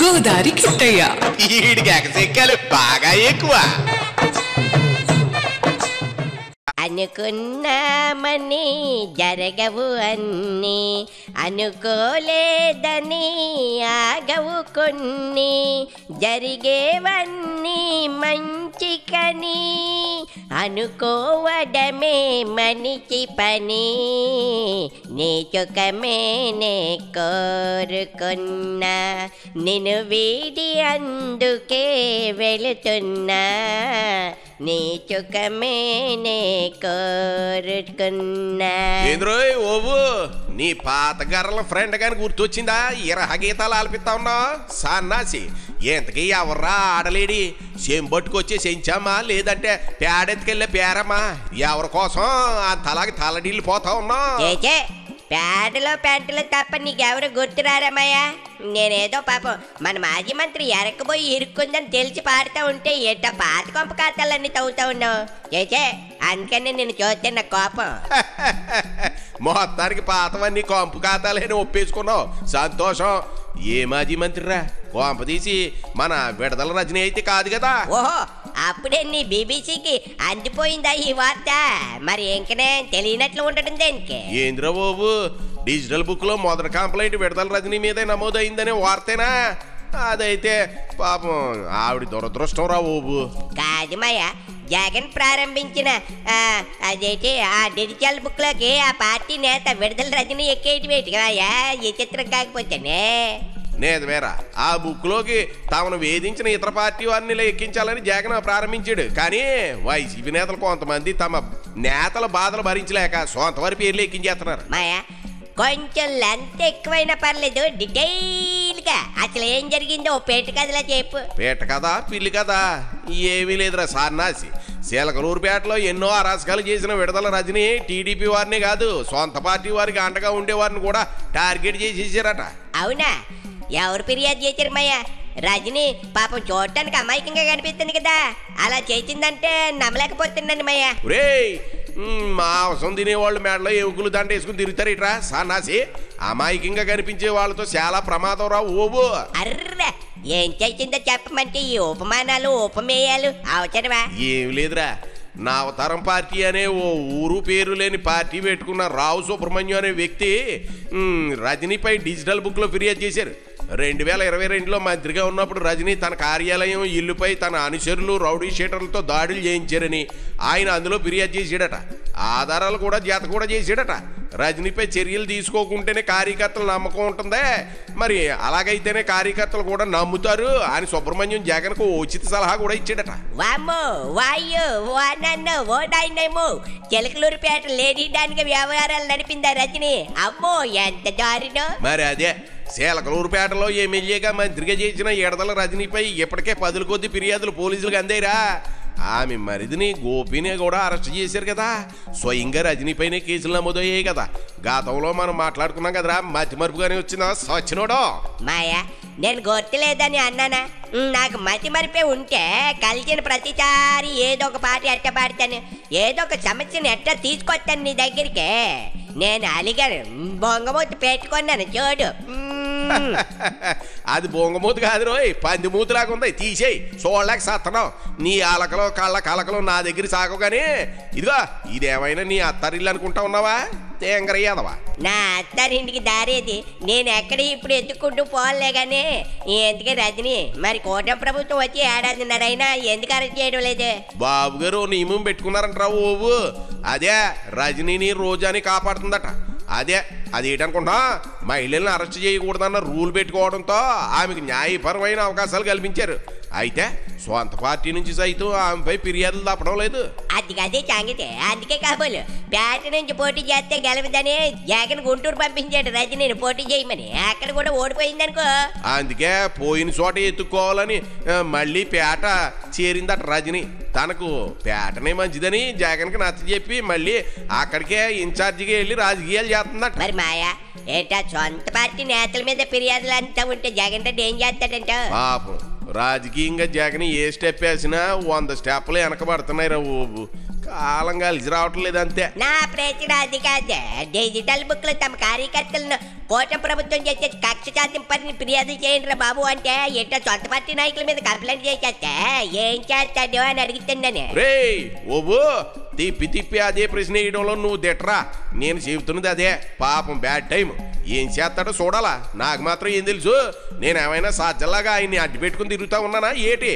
గోదారి కిట్టయ్య. వీడికి ఎగసెక్కాలి బాగా ఎక్కువ. అనుకున్నామని జరగవు అన్నీ, అనుకోలేదని ఆగవు కొన్ని, జరిగేవన్నీ మంచికని అనుకోవడమే మనిషి పని. నీ చుఖమే నే కోరుకున్నా, నిన్ను వీడి అందుకే వెళుతున్నా. నీ చుఖమే నే కోరుకున్నా. ఏంద్రోయ్ ఓబు, నీ పాత గర్రల ఫ్రెండ్ గాని గుర్తొచ్చిందా? ఇరహ గీతాలు ఆలపిస్తా ఉన్నావు సన్నాసి. ఎంతకీ ఎవర్రా ఆడలేడి? చెంబట్టుకొచ్చే సెంచామా లేదంటే పేడెత్తుకెళ్ళే పేరమ్మా? ఎవరి కోసం అంతలాగే తలడీళ్ళు పోతా ఉన్నావు? పేడలో పెంటలో తప్ప నీకెవరు గుర్తురారమ్మయ్యా. నేనేదో పాపం మన మాజీ మంత్రి ఎరకపోయి ఇరుక్కుందని తెలిసి పాడుతూ ఉంటే ఎట్టో పాత కొంప ఖాతాలన్నీ తవ్వుతూ ఉన్నావు. అందుకని నేను చూస్తే నా కోపం. మొత్తానికి పాతవన్నీ కొంపు ఖాతాలేని ఒప్పేసుకున్నావు, సంతోషం. ఏ మాజీ మంత్రిరా? కొంప తీసి మన విడదల రజనీ అయితే కాదు కదా? ఓహో, అప్పుడే నీ బీబీసీకి అందిపోయిందా ఈ వార్త? మరి ఇంకనే తెలియనట్లు ఉండటం దేనికి? ఏంద్రా బాబు, డిజిటల్ బుక్ లో మొదటి కంప్లైంట్ విడదల రజనీ మీదే నమోదైందనే వార్తేనా? అదైతే పాపం ఆవిడ దురదృష్టం రా బాబు. కాదు మాయా, జగన్ ప్రారంభించిన అదేంటి ఆ డిజిటల్ బుక్ లోకి ఆ పార్టీ నేత విడుదల రజనీ ఎక్కేటివేటిగాయా? ఈ చిత్రం కాకపోతేనే నేదవేరా, ఆ బుక్ లోకి తాను వేధించిన ఇతర పార్టీ వారిని ఎక్కించాలని జగన్ ప్రారంభించాడు. కానీ వైసీపీ నేతలు కొంతమంది తమ నేతల బాధలు భరించలేక సొంత వారి పేర్లు ఎక్కించేస్తున్నారు. మాయా, కొంచెం లెంత్ ఎక్కువైనా పర్లేదు, డీటెయిల్ గా అసలు ఏం జరిగిందో పేట కథలా చెప్పు. పేట కదా పిల్లి కదా ఏమీ లేదురా సన్నాసి. శీలకలూరుపేటలో ఎన్నో అరాచకాలు చేసిన విడదల రజనీ టీడీపీ వారినే కాదు, సొంత పార్టీ వారికి అండగా ఉండేవారిని కూడా టార్గెట్ చేసేసారట. అవునా? ఎవరు ఫిర్యాదు చేశారు మాయా? రజనీ పాపం చూడటానికి అమాయకంగా కనిపిస్తుంది కదా, అలా చేసిందంటే నమ్మలేకపోతున్నాను మాయా. రేయ్, మాంసం తినేవాళ్ళు మేడలో ఎముకలు దండ వేసుకుని తిరుగుతారు ఇట్రా సన్నాసి. అమాయకంగా కనిపించే వాళ్ళతో చాలా ప్రమాదం రా ఓబు. అర్రే, ఏం చేసిందో చెప్పమంటే ఈ ఉపమానాలు ఉపమేయాలు అవసరమా? ఏం లేదురా, నా అవతారం పార్టీ అనే ఓ ఊరు పేరు లేని పార్టీ పెట్టుకున్న రావు సుబ్రహ్మణ్యం అనే వ్యక్తి రజనీపై డిజిటల్ బుక్ లో ఫిర్యాదు చేశారు. 2022లో మంత్రిగా ఉన్నప్పుడు రజనీ తన కార్యాలయం ఇల్లుపై తన అనుచరులు రౌడీ షీటర్లతో దాడులు చేయించారని ఆయన అందులో ఫిర్యాదు చేశాడట. ఆధారాలు కూడా జత కూడా చేశాడట. రజనీపై చర్యలు తీసుకోకుంటేనే కార్యకర్తలు నమ్మకం ఉంటుందే, మరి అలాగైతేనే కార్యకర్తలు కూడా నమ్ముతారు అని సుబ్రహ్మణ్యం జగన్ కు ఉచిత సలహా కూడా ఇచ్చాడట. వామ్మో వాయు వానన్ను ఓడాయినేమో చిలకలూరుపేట లేడీడానికి వ్యవహారాలు నడిపిందా రజనీ? అమ్మో ఎంత దారినో. మరి అదే శీలకలూరుపేటలో ఎమ్మెల్యేగా మంత్రిగా చేసిన విడదల రజనీపై ఇప్పటికే 10 కొద్ది ఫిర్యాదులు పోలీసులకు అందాయిరా. ఆమె మరిదిని గోపిని కూడా అరెస్ట్ చేశారు కదా. స్వయంగా రజనీపైనే కేసులు నమోదయ్యాయి కదా. గతంలో మనం మాట్లాడుకున్నాం కదరా, మతి మరుపుగానే వచ్చిన సచ్చినోడో. మాయా, నేను గుర్తులేదని అన్నానా? నాకు మతి మరిపే ఉంటే కలిసిన ప్రతిసారి ఏదో ఒక పాట ఎట్ట పాడతాను, ఏదో ఒక సమస్యను ఎట్ట తీసుకొస్తాను నీ దగ్గరికి. నేను అలిగాను, బొంగమూతి పెట్టుకున్నాను చూడు. అది బొంగమూతి కాదు రోయ్, పంది మూతిలాగా ఉంది, తీసేయి. చూడలేక సత్తనం. నీ ఆలకలో కళ్ళ కలకలు నా దగ్గర సాగు. కానీ ఇదిగో, ఇదేమైనా నీ అత్తారిల్లు అనుకుంటా ఉన్నావా? తేంగరయ్యాదవా? నా అత్తారింటికి దారేది నేను ఎక్కడ ఇప్పుడు ఎత్తుకుంటూ పోలే. గానీ ఎందుకే రజనీ, మరి కూటమి ప్రభుత్వం వచ్చి ఏడాదిన్నరైనా ఎందుకు అరెస్ట్ చేయడం లేదే? బాబు గారు నియమం పెట్టుకున్నారంటారా ఓవు. అదే రజనీని రోజాని కాపాడుతుందట. అదేటనుకుంటా, మహిళల్ని అరెస్ట్ చేయకూడదన్న రూల్ పెట్టుకోవడంతో ఆమెకు న్యాయపరమైన అవకాశాలు కల్పించారు. అయితే సొంత పార్టీ నుంచి సైతం ఆమెపై ఫిర్యాదులు తప్పడం లేదు. అదే సంగతి. అందుకే కాబోలు పేట నుంచి పోటీ చేస్తే గెలవదని జగన్ గుంటూరు పంపించాడు రజనీని పోటీ చేయమని. అక్కడ కూడా ఓడిపోయిందనుకో. అందుకే పోయిన చోట ఎత్తుక్కోవాలని మళ్ళీ పేట చేరిందట రజనీ. తనకు పేటనే మంచిదని జగన్కి నచ్చ చెప్పి మళ్ళీ అక్కడికే ఇన్ఛార్జిగా వెళ్ళి రాజకీయాలు చేస్తుందట. మరి మాయా, ఏటా సొంత పార్టీ నేతల మీద ఫిర్యాదులు అంతా ఉంటే జగన్ రెడ్డి ఏం చేస్తాడంట? పాపం రాజకీయంగా జగన్ ఏ స్టెప్ వేసినా 100 స్టెప్లు వెనకబడుతున్నాయి రా బాబు. కాలం కలిసి రావటం లేదు అంతే. నా ప్రశ్న అది కాదు. డిజిటల్ బుక్ లో తమ కార్యకర్తలను కూటమి ప్రభుత్వం చేసే కక్ష సాధింపని ఫిర్యాదు చేయండి బాబు అంటే ఎట్లా సొంత పార్టీ నాయకుల మీద కంప్లైంట్ చేసేస్తే ఏం చేస్తాడు అని అడుగుతుందని. రే ఓబు తిప్పి తిప్పి అదే ప్రశ్న వేయడంలో నువ్వు దిట్టరా. నేను చెబుతున్నది అదే. పాపం బ్యాడ్ టైం. ఏం చేస్తాడో చూడాలా. నాకు మాత్రం ఏం తెలుసు. నేనేమైనా సాధ్యలాగా ఆయన్ని అడ్డు పెట్టుకుని తిరుగుతా ఉన్నానా ఏటి?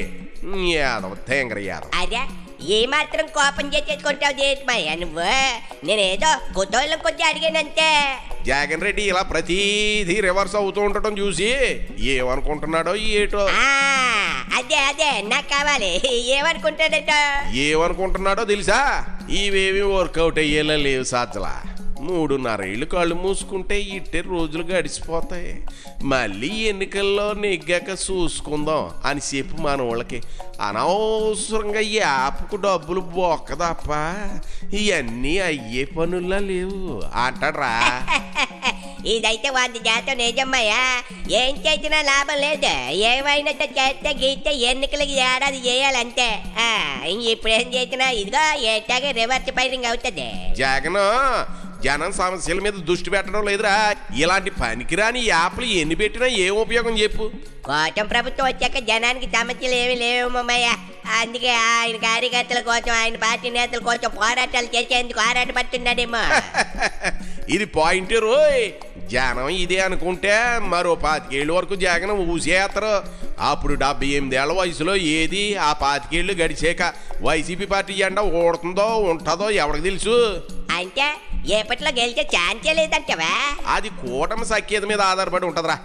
యాదవ తేంగర యాదవ్. అదే ఏ మాత్రం కోపం చేసేసుకుంటావు చేసిమయ్యా నువ్వు. నేనేదో కుతూహలం కొద్ది అడిగానంతే. జగన్ రెడ్డి ఇలా ప్రతిదీ రివర్స్ అవుతూ ఉండటం చూసి ఏమనుకుంటున్నాడో ఏటో. అదే అదే నాకు కావాలి. ఏమనుకుంటాడట? ఏమనుకుంటున్నాడో తెలుసా? ఇవేమి వర్కౌట్ అయ్యేలా లేవు సాధ్యలా. 3.5 ఏళ్ళు కళ్ళు మూసుకుంటే ఇట్టే రోజులు గడిచిపోతాయి. మళ్ళీ ఎన్నికల్లో నెగ్గాక చూసుకుందాం అని చెప్పి మన వాళ్ళకి అనవసరంగా యాప్కు డబ్బులు బొక్క తప్ప ఇవన్నీ అయ్యే పనుల్లా లేవు అంటాడ్రా. ఇదైతే 100% నిజమ్మయ్యా. ఏం చేసినా లాభం లేదు. ఏమైనా చేస్తే గీస్తే ఎన్నికలకి ఏడాది చేయాలంతే. ఇప్పుడేం చేసినా ఇదిగో ఎట్టాగే రివర్స్ ఫైరింగ్ అవుతుంది. జనం సమస్యల మీద దృష్టి పెట్టడం లేదురా. ఇలాంటి పనికిరాని యాప్లు ఎన్ని పెట్టినా ఏం ఉపయోగం చెప్పు. కూటమి ప్రభుత్వం వచ్చాక జనానికి సమస్యలు ఏమీ లేవమ్మయ్యా. అందుకే ఆయన కార్యకర్తల కోసం, ఆయన పార్టీ నేతల కోసం పోరాటాలు చేసేందుకు ఆరాటపడుతున్నాడేమో. ఇది పాయింట్ రోయ్. జనం ఇదే అనుకుంటే మరో 25 ఏళ్ళ వరకు జగన్ ఊసేస్తారు. అప్పుడు 78 ఏళ్ల వయసులో ఏది ఆ 25 ఏళ్ళు గడిచాక వైసీపీ పార్టీ జెండా ఓడుతుందో ఉంటుందో ఎవరికి తెలుసు. అంటే ఎప్పట్లో గెలిచే ఛాన్సే లేదంటవా? అది కూటమి సఖ్యత మీద ఆధారపడి ఉంటుందిరా.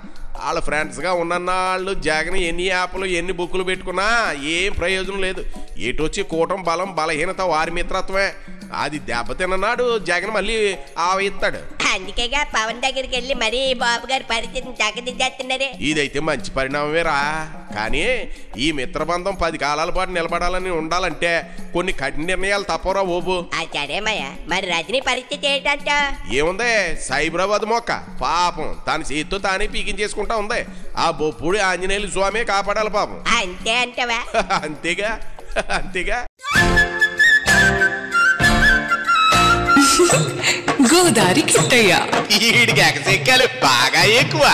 వాళ్ళ ఫ్రెండ్స్గా ఉన్నన్నాళ్ళు జగన్ ఎన్ని యాప్లు ఎన్ని బుక్కులు పెట్టుకున్నా ఏం ప్రయోజనం లేదు. ఎటొచ్చి కూటమి బలం బలహీనత వారి మిత్రత్వమే. అది దెబ్బతిన్నాడు జగన్ మళ్ళీ ఆవిస్తాడు. అందుకేగా పవన్ దగ్గరికి వెళ్ళి మరీ బాబు గారి పరిస్థితిని చక్కదిద్దేస్తున్నారు. ఇదైతే మంచి పరిణామమేరా. కానీ ఈ మిత్రబంధం 10 కాలాల పాటు నిలబడాలని ఉండాలంటే కొన్ని కఠిన నిర్ణయాలు తప్పరా ఓబు. సరేమయ్యా, మరి రజనీ పరిస్థితి ఏంటంట? ఏముంది, సైబరాబాద్ మొక్క పాపం తన చేతితో తానే పీకించేసుకుంటా ఉంది. ఆ బొప్పుడు ఆంజనేయులు స్వామి కాపాడాలి పాపం. అంతే అంటవా? అంతేగా అంతేగా. గోదారి కిట్టయ్య ఈడికి ఎగసెక్కాలి బాగా ఎక్కువ.